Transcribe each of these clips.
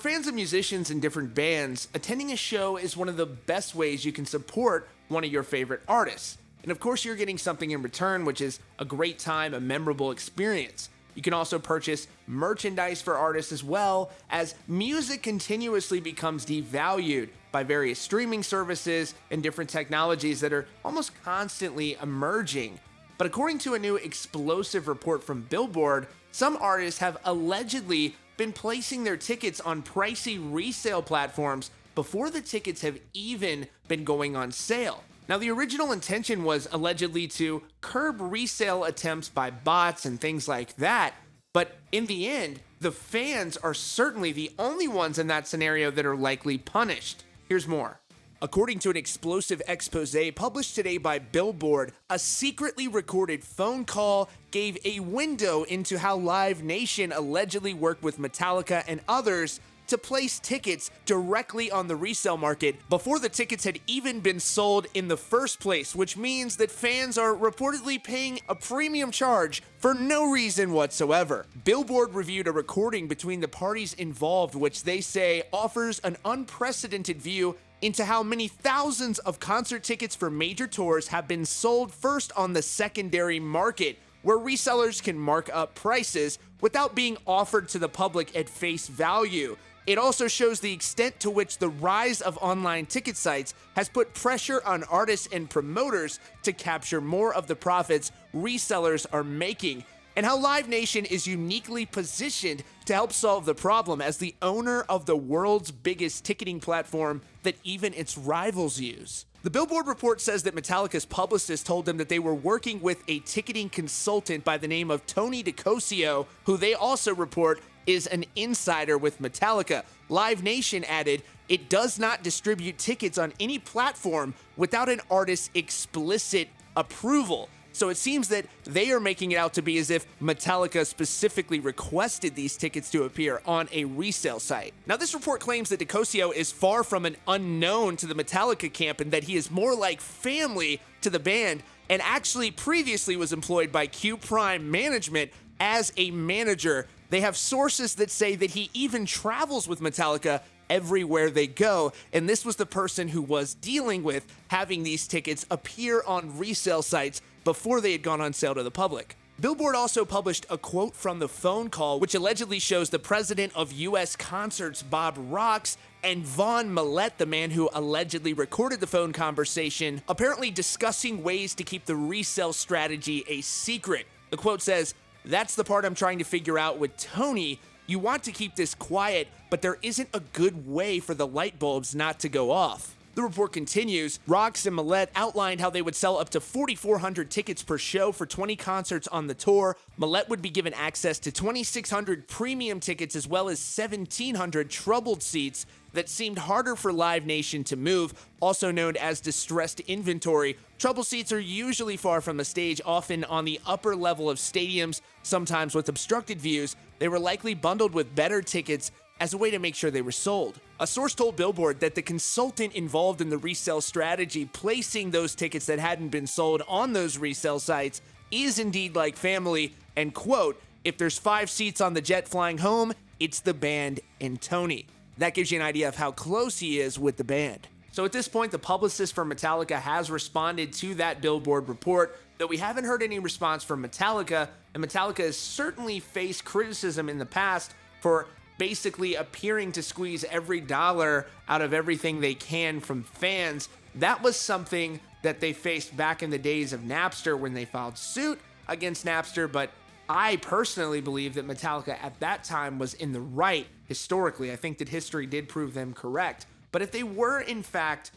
For fans of musicians and different bands, attending a show is one of the best ways you can support one of your favorite artists. And of course, you're getting something in return, which is a great time, a memorable experience. You can also purchase merchandise for artists as well, as music continuously becomes devalued by various streaming services and different technologies that are almost constantly emerging. But according to a new explosive report from Billboard, some artists have allegedly been placing their tickets on pricey resale platforms before the tickets have even been going on sale. Now, the original intention was allegedly to curb resale attempts by bots and things like that, but in the end, the fans are certainly the only ones in that scenario that are likely punished. Here's more. According to an explosive expose published today by Billboard, a secretly recorded phone call gave a window into how Live Nation allegedly worked with Metallica and others to place tickets directly on the resale market before the tickets had even been sold in the first place, which means that fans are reportedly paying a premium charge for no reason whatsoever. Billboard reviewed a recording between the parties involved, which they say offers an unprecedented view into how many thousands of concert tickets for major tours have been sold first on the secondary market, where resellers can mark up prices without being offered to the public at face value. It also shows the extent to which the rise of online ticket sites has put pressure on artists and promoters to capture more of the profits resellers are making, and how Live Nation is uniquely positioned to help solve the problem as the owner of the world's biggest ticketing platform that even its rivals use. The Billboard report says that Metallica's publicist told them that they were working with a ticketing consultant by the name of Tony DiCosio, who they also report is an insider with Metallica. Live Nation added, it does not distribute tickets on any platform without an artist's explicit approval. So it seems that they are making it out to be as if Metallica specifically requested these tickets to appear on a resale site. Now, this report claims that DiCosio is far from an unknown to the Metallica camp and that he is more like family to the band, and actually previously was employed by Q Prime Management as a manager. They have sources that say that he even travels with Metallica everywhere they go, and this was the person who was dealing with having these tickets appear on resale sites before they had gone on sale to the public. Billboard also published a quote from the phone call, which allegedly shows the president of U.S. Concerts, Bob Rox, and Vaughn Millette, the man who allegedly recorded the phone conversation, apparently discussing ways to keep the resale strategy a secret. The quote says, "That's the part I'm trying to figure out with Tony. You want to keep this quiet, but there isn't a good way for the light bulbs not to go off." The report continues, Rox and Millette outlined how they would sell up to 4,400 tickets per show for 20 concerts on the tour. Millette would be given access to 2,600 premium tickets as well as 1,700 troubled seats that seemed harder for Live Nation to move, also known as distressed inventory. Trouble seats are usually far from the stage, often on the upper level of stadiums, sometimes with obstructed views. They were likely bundled with better tickets as a way to make sure they were sold. A source told Billboard that the consultant involved in the resale strategy, placing those tickets that hadn't been sold on those resale sites, is indeed like family, and quote, "If there's 5 seats on the jet flying home, it's the band and Tony." That gives you an idea of how close he is with the band. So at this point, the publicist for Metallica has responded to that Billboard report, though we haven't heard any response from Metallica, and Metallica has certainly faced criticism in the past for basically appearing to squeeze every dollar out of everything they can from fans. That was something that they faced back in the days of Napster when they filed suit against Napster, but I personally believe that Metallica at that time was in the right historically. I think that history did prove them correct. But if they were in fact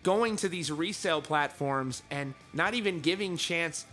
going to these resale platforms and not even giving fans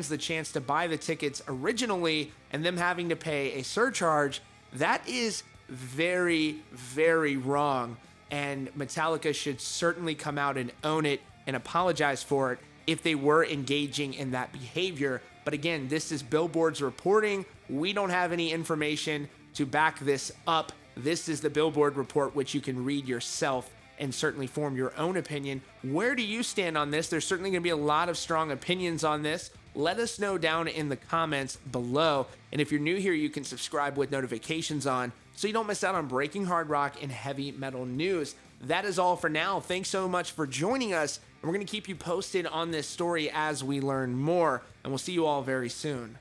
the chance to buy the tickets originally and them having to pay a surcharge, that is very, very wrong, and Metallica should certainly come out and own it and apologize for it if they were engaging in that behavior. But again, this is Billboard's reporting. We don't have any information to back this up. This is the Billboard report, which you can read yourself and certainly form your own opinion. Where do you stand on this? There's certainly going to be a lot of strong opinions on this. Let us know down in the comments below. And if you're new here, you can subscribe with notifications on so you don't miss out on breaking hard rock and heavy metal news. That is all for now. Thanks so much for joining us. And we're going to keep you posted on this story as we learn more. And we'll see you all very soon.